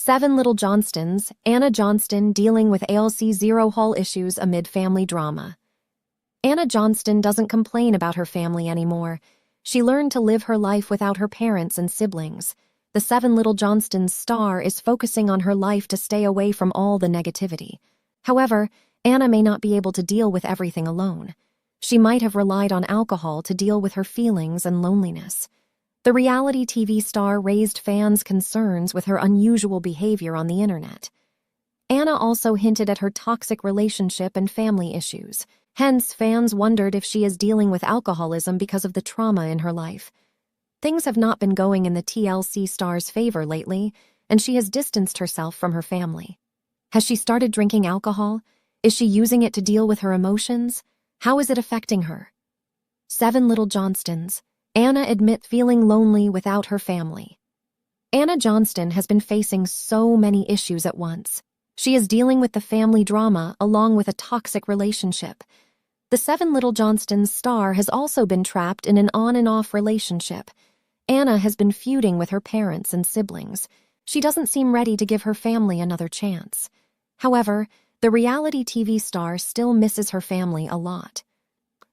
7 Little Johnstons, Anna Johnston dealing with ALC Zero Hall issues amid family drama. Anna Johnston doesn't complain about her family anymore. She learned to live her life without her parents and siblings. The 7 Little Johnstons star is focusing on her life to stay away from all the negativity. However, Anna may not be able to deal with everything alone. She might have relied on alcohol to deal with her feelings and loneliness. The reality TV star raised fans' concerns with her unusual behavior on the internet. Anna also hinted at her toxic relationship and family issues. Hence, fans wondered if she is dealing with alcoholism because of the trauma in her life. Things have not been going in the TLC star's favor lately, and she has distanced herself from her family. Has she started drinking alcohol? Is she using it to deal with her emotions? How is it affecting her? 7 Little Johnstons. Anna admits feeling lonely without her family. Anna Johnston has been facing so many issues at once. She is dealing with the family drama along with a toxic relationship. The 7 Little Johnstons star has also been trapped in an on-and-off relationship. Anna has been feuding with her parents and siblings. She doesn't seem ready to give her family another chance. However, the reality TV star still misses her family a lot.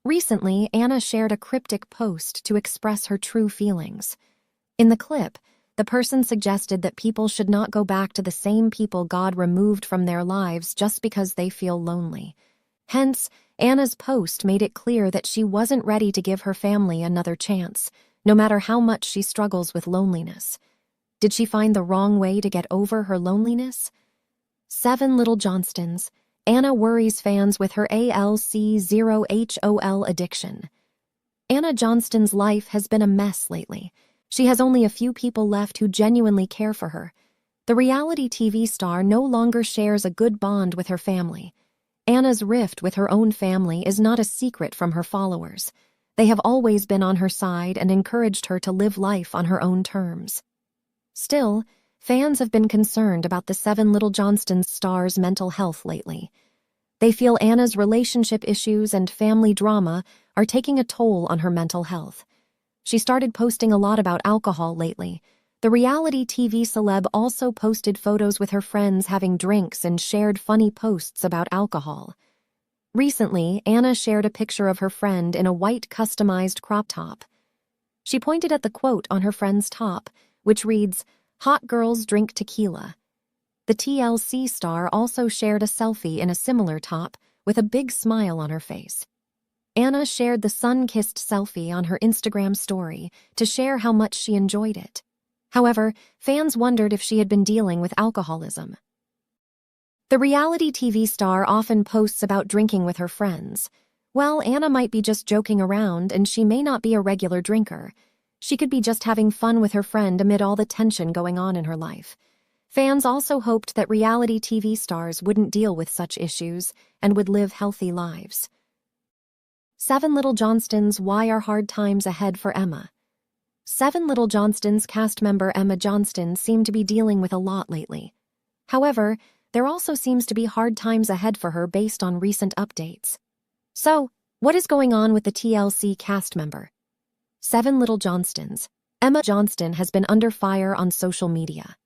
Recently, Anna shared a cryptic post to express her true feelings. In the clip, the person suggested that people should not go back to the same people God removed from their lives just because they feel lonely. Hence, Anna's post made it clear that she wasn't ready to give her family another chance, no matter how much she struggles with loneliness. Did she find the wrong way to get over her loneliness? 7 Little Johnstons. Anna worries fans with her ALC0HOL addiction. Anna Johnston's life has been a mess lately. She has only a few people left who genuinely care for her. The reality TV star no longer shares a good bond with her family. Anna's rift with her own family is not a secret from her followers. They have always been on her side and encouraged her to live life on her own terms. Still, fans have been concerned about the 7 Little Johnstons star's mental health lately. They feel Anna's relationship issues and family drama are taking a toll on her mental health. She started posting a lot about alcohol lately. The reality TV celeb also posted photos with her friends having drinks and shared funny posts about alcohol. Recently, Anna shared a picture of her friend in a white customized crop top. She pointed at the quote on her friend's top, which reads, "Hot girls drink tequila." The TLC star also shared a selfie in a similar top with a big smile on her face. Anna shared the sun-kissed selfie on her Instagram story to share how much she enjoyed it. However, fans wondered if she had been dealing with alcoholism. The reality TV star often posts about drinking with her friends. Well, Anna might be just joking around and she may not be a regular drinker. She could be just having fun with her friend amid all the tension going on in her life. Fans also hoped that reality TV stars wouldn't deal with such issues and would live healthy lives. 7 Little Johnstons. Why are hard times ahead for Emma? 7 Little Johnstons cast member Emma Johnston seemed to be dealing with a lot lately. However, there also seems to be hard times ahead for her based on recent updates. So, what is going on with the TLC cast member? 7 Little Johnstons. Emma Johnston has been under fire on social media.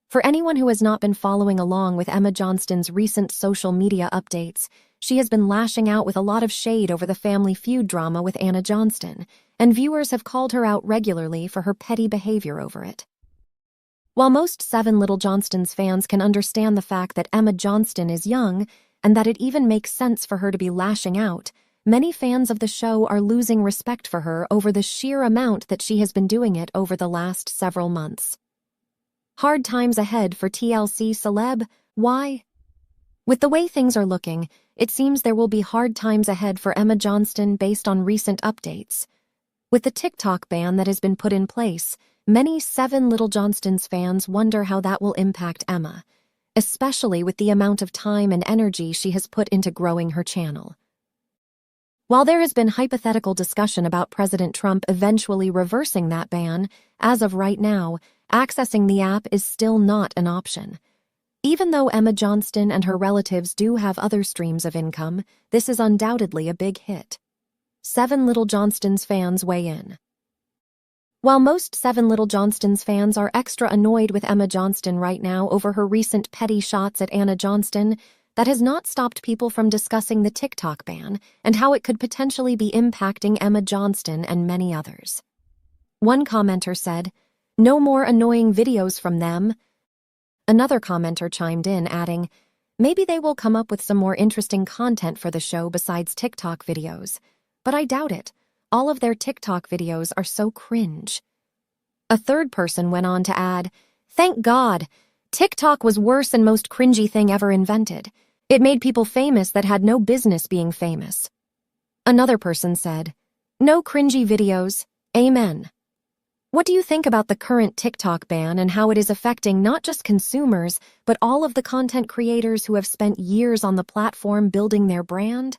For anyone who has not been following along with Emma Johnston's recent social media updates, she has been lashing out with a lot of shade over the family feud drama with Anna Johnston, and viewers have called her out regularly for her petty behavior over it. While most 7 Little Johnstons fans can understand the fact that Emma Johnston is young and that it even makes sense for her to be lashing out, many fans of the show are losing respect for her over the sheer amount that she has been doing it over the last several months. Hard times ahead for TLC celeb. Why? With the way things are looking, it seems there will be hard times ahead for Emma Johnston based on recent updates. With the TikTok ban that has been put in place, many 7 Little Johnstons fans wonder how that will impact Emma, especially with the amount of time and energy she has put into growing her channel. While there has been hypothetical discussion about President Trump eventually reversing that ban, as of right now, accessing the app is still not an option. Even though Emma Johnston and her relatives do have other streams of income, this is undoubtedly a big hit. 7 Little Johnstons fans weigh in. While most Seven Little Johnston's fans are extra annoyed with Emma Johnston right now over her recent petty shots at Anna Johnston, that has not stopped people from discussing the TikTok ban and how it could potentially be impacting Emma Johnston and many others. One commenter said, "No more annoying videos from them." Another commenter chimed in, adding, "Maybe they will come up with some more interesting content for the show besides TikTok videos. But I doubt it. All of their TikTok videos are so cringe." A third person went on to add, "Thank God. TikTok was worse and most cringy thing ever invented. It made people famous that had no business being famous." Another person said, "No cringy videos. Amen." What do you think about the current TikTok ban and how it is affecting not just consumers, but all of the content creators who have spent years on the platform building their brand?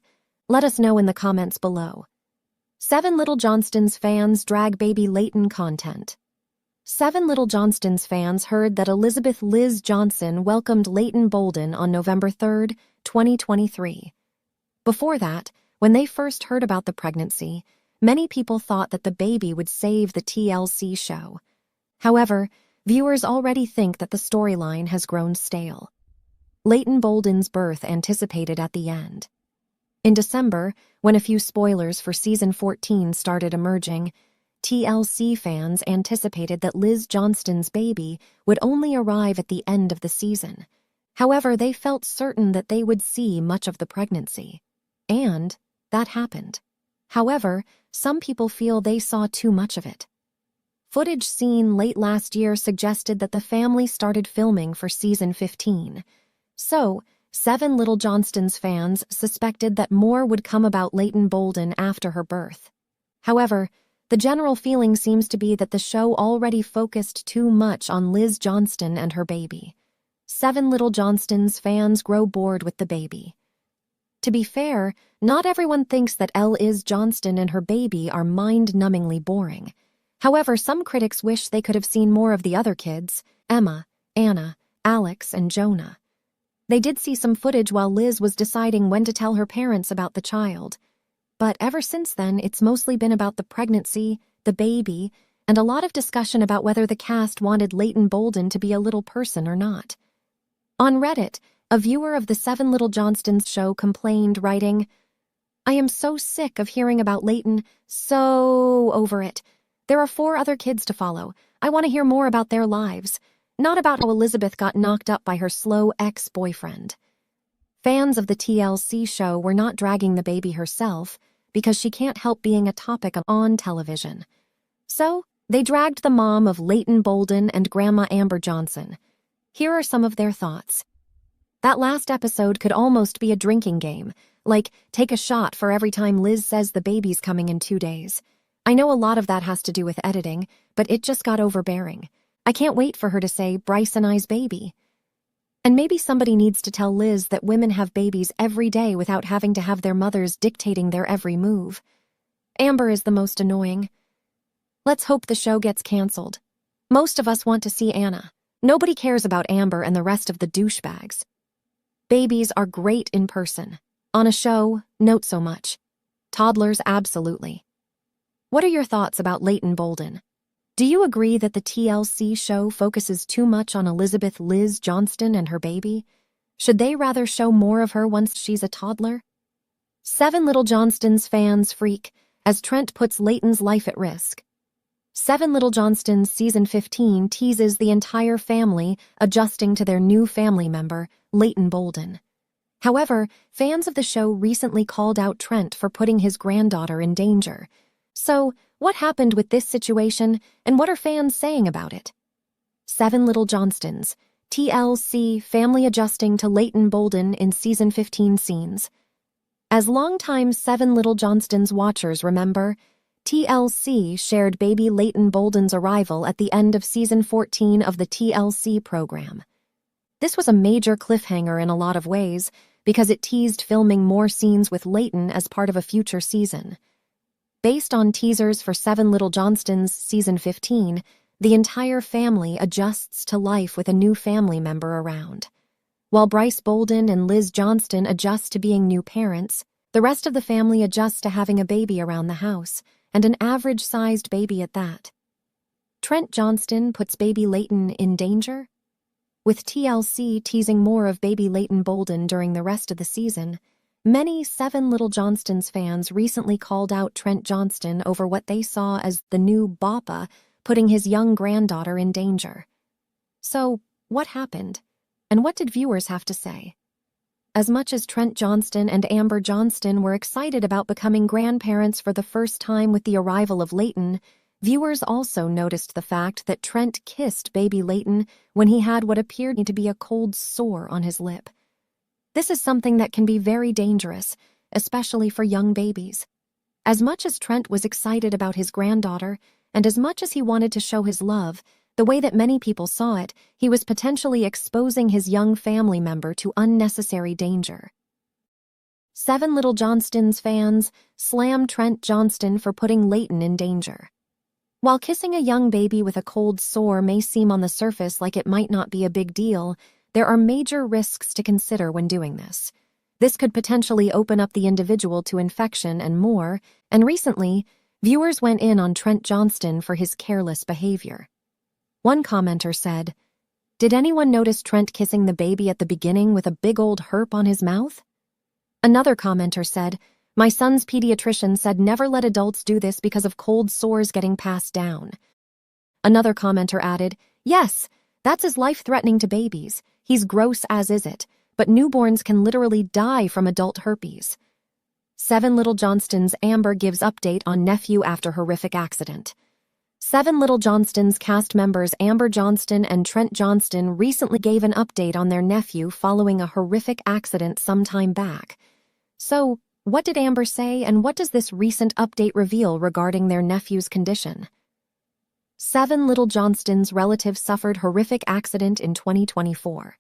Let us know in the comments below. Seven Little Johnston's fans drag baby Leighton content. Seven Little Johnston's fans heard that Elizabeth Liz Johnson welcomed Leighton Bolden on November 3, 2023. Before that, when they first heard about the pregnancy, many people thought that the baby would save the TLC show. However, viewers already think that the storyline has grown stale. Leighton Bolden's birth anticipated at the end. In December, when a few spoilers for season 14 started emerging, TLC fans anticipated that Liz Johnston's baby would only arrive at the end of the season. However, they felt certain that they would see much of the pregnancy. And that happened. However, some people feel they saw too much of it. Footage seen late last year suggested that the family started filming for season 15. So, Seven Little Johnston's fans suspected that more would come about Leighton Bolden after her birth. However, the general feeling seems to be that the show already focused too much on Liz Johnston and her baby. Seven Little Johnston's fans grow bored with the baby. To be fair, not everyone thinks that Liz Johnston and her baby are mind-numbingly boring. However, some critics wish they could have seen more of the other kids, Emma, Anna, Alex, and Jonah. They did see some footage while Liz was deciding when to tell her parents about the child. But ever since then, it's mostly been about the pregnancy, the baby, and a lot of discussion about whether the cast wanted Leighton Bolden to be a little person or not. On Reddit, a viewer of the Seven Little Johnston's show complained, writing, "I am so sick of hearing about Leighton, so over it. There are 4 other kids to follow. I want to hear more about their lives, not about how Elizabeth got knocked up by her slow ex-boyfriend." Fans of the TLC show were not dragging the baby herself because she can't help being a topic on television. So, they dragged the mom of Leighton Bolden and Grandma Amber Johnson. Here are some of their thoughts. "That last episode could almost be a drinking game, like take a shot for every time Liz says the baby's coming in 2 days. I know a lot of that has to do with editing, but it just got overbearing. I can't wait for her to say Brice and I's baby." And maybe somebody needs to tell Liz that women have babies every day without having to have their mothers dictating their every move. Amber is the most annoying. Let's hope the show gets canceled. Most of us want to see Anna. Nobody cares about Amber and the rest of the douchebags. Babies are great in person. On a show, not so much. Toddlers, absolutely. What are your thoughts about Leighton Bolden? Do you agree that the TLC show focuses too much on Elizabeth Liz Johnston and her baby? Should they rather show more of her once she's a toddler? Seven Little Johnston's fans freak as Trent puts Leighton's life at risk. Seven Little Johnston's season 15 teases the entire family adjusting to their new family member, Leighton Bolden. However, fans of the show recently called out Trent for putting his granddaughter in danger. So, what happened with this situation, and what are fans saying about it? Seven Little Johnston's TLC family adjusting to Leighton Bolden in season 15 scenes. As longtime Seven Little Johnston's watchers remember, TLC shared baby Leighton Bolden's arrival at the end of season 14 of the TLC program. This was a major cliffhanger in a lot of ways because it teased filming more scenes with Leighton as part of a future season. Based on teasers for Seven Little Johnston's season 15, the entire family adjusts to life with a new family member around. While Brice Bolden and Liz Johnston adjust to being new parents, the rest of the family adjusts to having a baby around the house, and an average-sized baby at that. Trent Johnston puts baby Leighton in danger? With TLC teasing more of baby Leighton Bolden during the rest of the season, many Seven Little Johnstons fans recently called out Trent Johnston over what they saw as the new Bappa putting his young granddaughter in danger. So, what happened? And what did viewers have to say? As much as Trent Johnston and Amber Johnston were excited about becoming grandparents for the first time with the arrival of Leighton, viewers also noticed the fact that Trent kissed baby Leighton when he had what appeared to be a cold sore on his lip. This is something that can be very dangerous, especially for young babies. As much as Trent was excited about his granddaughter, and as much as he wanted to show his love, the way that many people saw it, he was potentially exposing his young family member to unnecessary danger. Seven Little Johnstons fans slammed Trent Johnston for putting Leighton in danger. While kissing a young baby with a cold sore may seem on the surface like it might not be a big deal, there are major risks to consider when doing this. This could potentially open up the individual to infection and more, and recently, viewers went in on Trent Johnston for his careless behavior. One commenter said, "Did anyone notice Trent kissing the baby at the beginning with a big old herp on his mouth?" Another commenter said, "My son's pediatrician said never let adults do this because of cold sores getting passed down." Another commenter added, "Yes, that's as life-threatening to babies. He's gross as is it, but newborns can literally die from adult herpes." Seven Little Johnstons Amber gives update on nephew after horrific accident. Seven Little Johnstons cast members Amber Johnston and Trent Johnston recently gave an update on their nephew following a horrific accident some time back. So, what did Amber say, and what does this recent update reveal regarding their nephew's condition? Seven Little Johnstons' relative suffered horrific accident in 2024.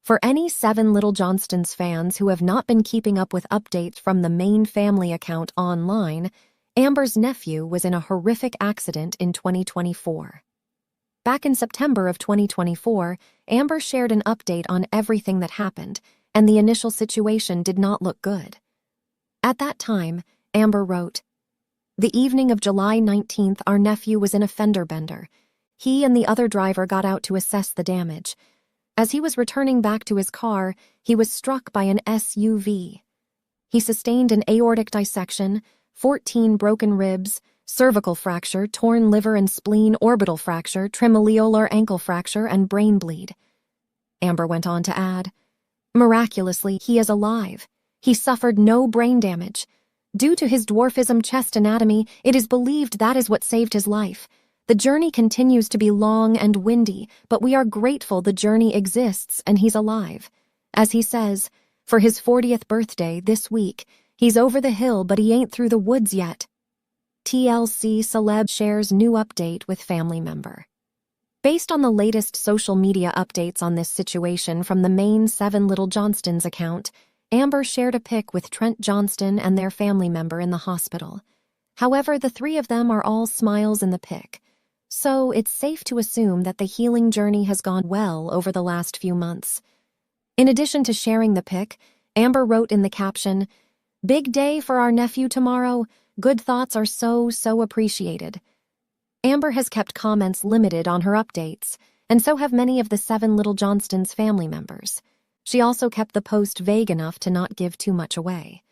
For any Seven Little Johnstons fans who have not been keeping up with updates from the main family account online, Amber's nephew was in a horrific accident in 2024. Back in September of 2024, Amber shared an update on everything that happened, and the initial situation did not look good. At that time, Amber wrote, "The evening of July 19th, our nephew was in a fender bender. He and the other driver got out to assess the damage. As he was returning back to his car, he was struck by an SUV. He sustained an aortic dissection, 14 broken ribs, cervical fracture, torn liver and spleen, orbital fracture, tremoliolar ankle fracture, and brain bleed." Amber went on to add, "Miraculously, he is alive. He suffered no brain damage. Due to his dwarfism chest anatomy, it is believed that is what saved his life. The journey continues to be long and windy, but we are grateful the journey exists and he's alive. As he says, for his 40th birthday this week, he's over the hill but he ain't through the woods yet." TLC celeb shares new update with family member. Based on the latest social media updates on this situation from the main Seven Little Johnstons account, Amber shared a pic with Trent Johnston and their family member in the hospital. However, the three of them are all smiles in the pic, so it's safe to assume that the healing journey has gone well over the last few months. In addition to sharing the pic, Amber wrote in the caption, "Big day for our nephew tomorrow. Good thoughts are so appreciated." Amber has kept comments limited on her updates, and so have many of the Seven Little Johnstons family members. She also kept the post vague enough to not give too much away.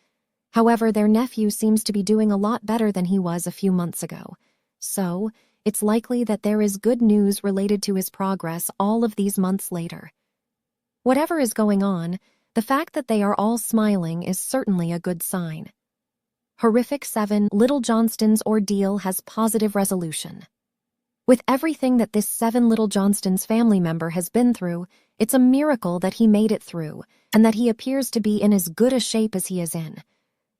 However, their nephew seems to be doing a lot better than he was a few months ago, so it's likely that there is good news related to his progress all of these months later. Whatever is going on, the fact that they are all smiling is certainly a good sign. Horrific Seven Little Johnstons ordeal has positive resolution. With everything that this Seven Little Johnstons family member has been through, it's a miracle that he made it through and that he appears to be in as good a shape as he is in.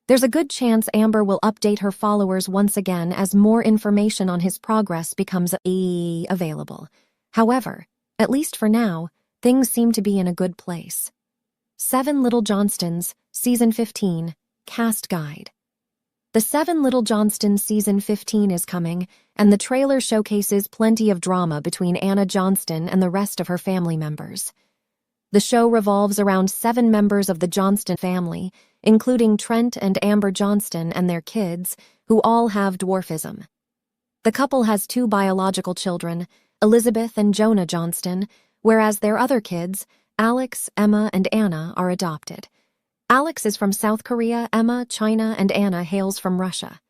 There's a good chance Amber will update her followers once again as more information on his progress becomes available. However, at least for now, things seem to be in a good place. Seven Little Johnstons, Season 15, Cast Guide. The Seven Little Johnstons Season 15 is coming, and the trailer showcases plenty of drama between Anna Johnston and the rest of her family members. The show revolves around 7 members of the Johnston family, including Trent and Amber Johnston and their kids, who all have dwarfism. The couple has two biological children, Elizabeth and Jonah Johnston, whereas their other kids, Alex, Emma, and Anna, are adopted. Alex is from South Korea, Emma, China, and Anna hails from Russia.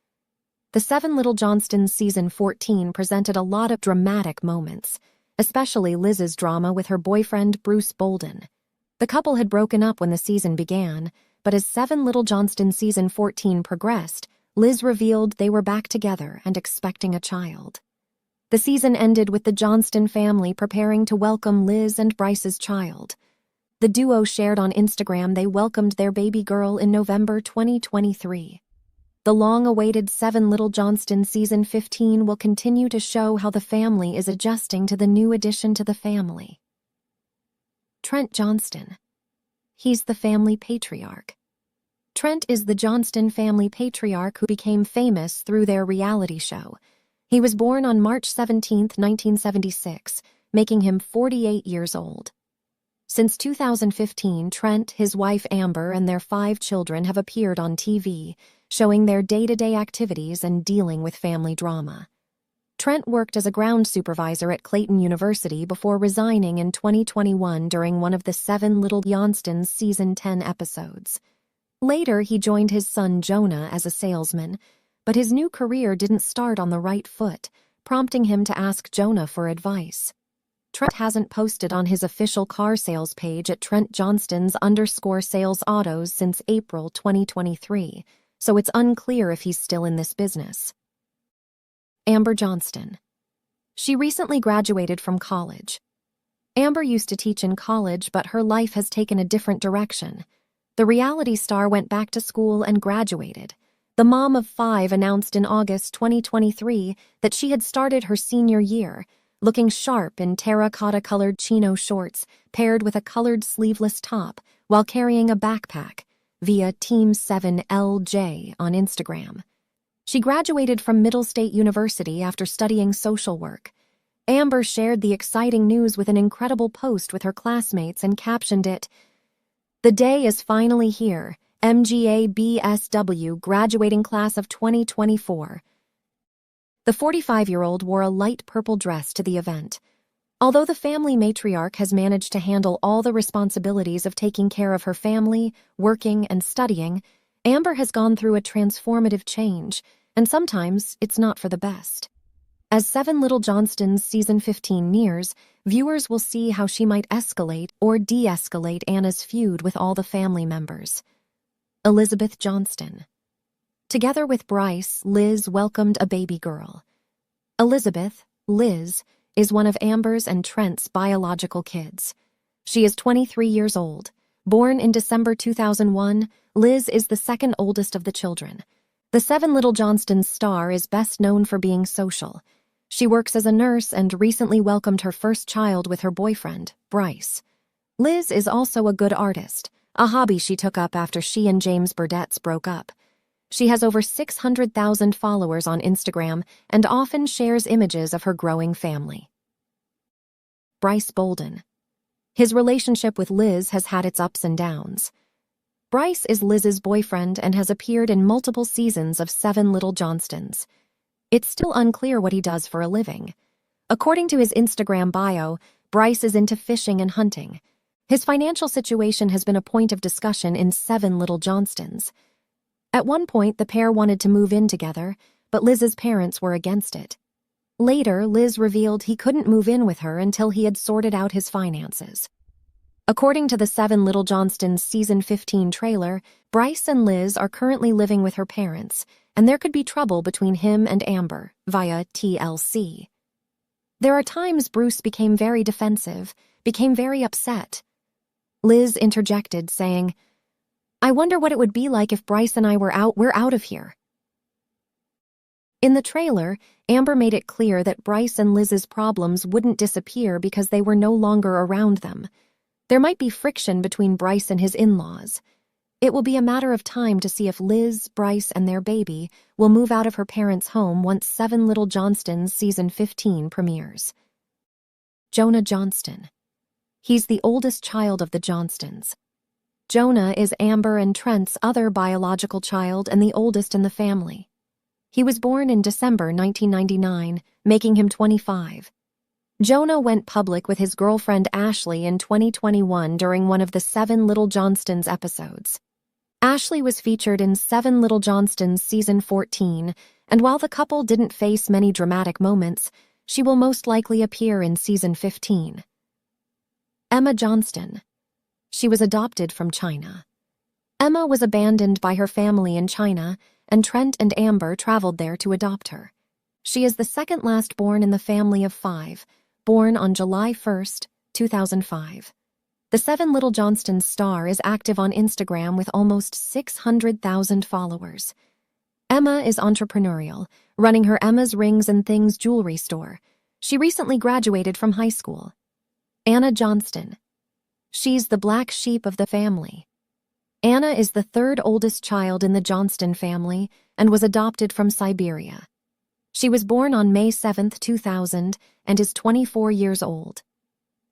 The Seven Little Johnstons season 14 presented a lot of dramatic moments, especially Liz's drama with her boyfriend Brice Bolden. The couple had broken up when the season began, but as Seven Little Johnston season 14 progressed, Liz revealed they were back together and expecting a child. The season ended with the Johnston family preparing to welcome Liz and Brice's child. The duo shared on Instagram they welcomed their baby girl in November 2023. The long-awaited Seven Little Johnston season 15 will continue to show how the family is adjusting to the new addition to the family. Trent Johnston. He's the family patriarch. Trent is the Johnston family patriarch who became famous through their reality show. He was born on March 17, 1976, making him 48 years old. Since 2015, Trent, his wife Amber, and their 5 children have appeared on TV, showing their day-to-day activities and dealing with family drama. Trent worked as a ground supervisor at Clayton University before resigning in 2021 during one of the Seven Little Johnstons season 10 episodes. Later, he joined his son Jonah as a salesman, but his new career didn't start on the right foot, prompting him to ask Jonah for advice. Trent hasn't posted on his official car sales page at Trent Johnston's _sales autos since April 2023, so it's unclear if he's still in this business. Amber Johnston. She recently graduated from college. Amber used to teach in college, but her life has taken a different direction. The reality star went back to school and graduated. The mom of 5 announced in August 2023 that she had started her senior year, looking sharp in terracotta-colored chino shorts paired with a colored sleeveless top while carrying a backpack, via Team 7LJ on Instagram. She graduated from Middle State University after studying social work. Amber shared the exciting news with an incredible post with her classmates and captioned it, "The day is finally here. MGA BSW graduating class of 2024. The 45-year-old wore a light purple dress to the event. Although the family matriarch has managed to handle all the responsibilities of taking care of her family, working, and studying, Amber has gone through a transformative change, and sometimes it's not for the best. As Seven Little Johnstons season 15 nears, viewers will see how she might escalate or de-escalate Anna's feud with all the family members. Elizabeth Johnston. Together with Brice, Liz welcomed a baby girl. Elizabeth, Liz, is one of Amber's and Trent's biological kids. She is 23 years old. Born in December 2001, Liz is the second oldest of the children. The Seven Little Johnstons star is best known for being social. She works as a nurse and recently welcomed her first child with her boyfriend, Brice. Liz is also a good artist, a hobby she took up after she and James Burdetts broke up. She has over 600,000 followers on Instagram and often shares images of her growing family. Brice Bolden. His relationship with Liz has had its ups and downs. Brice is Liz's boyfriend and has appeared in multiple seasons of Seven Little Johnstons. It's still unclear what he does for a living. According to his Instagram bio, Brice is into fishing and hunting. His financial situation has been a point of discussion in Seven Little Johnstons. At one point, the pair wanted to move in together, but Liz's parents were against it. Later, Liz revealed he couldn't move in with her until he had sorted out his finances. According to the Seven Little Johnstons season 15 trailer, Brice and Liz are currently living with her parents, and there could be trouble between him and Amber, via TLC. There are times Bruce became very defensive, became very upset. Liz interjected, saying, "I wonder what it would be like if Brice and I were out. We're out of here." In the trailer, Amber made it clear that Brice and Liz's problems wouldn't disappear because they were no longer around them. There might be friction between Brice and his in-laws. It will be a matter of time to see if Liz, Brice, and their baby will move out of her parents' home once Seven Little Johnstons season 15 premieres. Jonah Johnston. He's the oldest child of the Johnstons. Jonah is Amber and Trent's other biological child and the oldest in the family. He was born in December 1999, making him 25. Jonah went public with his girlfriend Ashley in 2021 during one of the Seven Little Johnstons episodes. Ashley was featured in Seven Little Johnstons season 14, and while the couple didn't face many dramatic moments, she will most likely appear in season 15. Anna Johnston. She was adopted from China. Emma was abandoned by her family in China, and Trent and Amber traveled there to adopt her. She is the second last born in the family of 5, born on July 1, 2005. The Seven Little Johnstons star is active on Instagram with almost 600,000 followers. Emma is entrepreneurial, running her Emma's Rings and Things jewelry store. She recently graduated from high school. Anna Johnston. She's the black sheep of the family. Anna is the third oldest child in the Johnston family and was adopted from Siberia. She was born on May 7, 2000, and is 24 years old.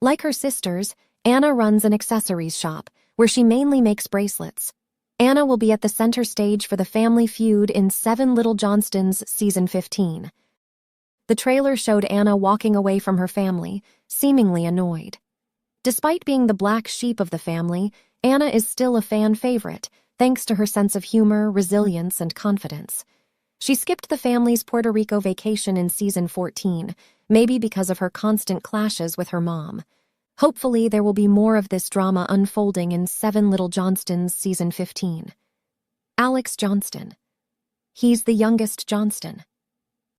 Like her sisters, Anna runs an accessories shop where she mainly makes bracelets. Anna will be at the center stage for the family feud in Seven Little Johnstons season 15. The trailer showed Anna walking away from her family, seemingly annoyed. Despite being the black sheep of the family, Anna is still a fan favorite, thanks to her sense of humor, resilience, and confidence. She skipped the family's Puerto Rico vacation in season 14, maybe because of her constant clashes with her mom. Hopefully, there will be more of this drama unfolding in Seven Little Johnstons season 15. Alex Johnston. He's the youngest Johnston.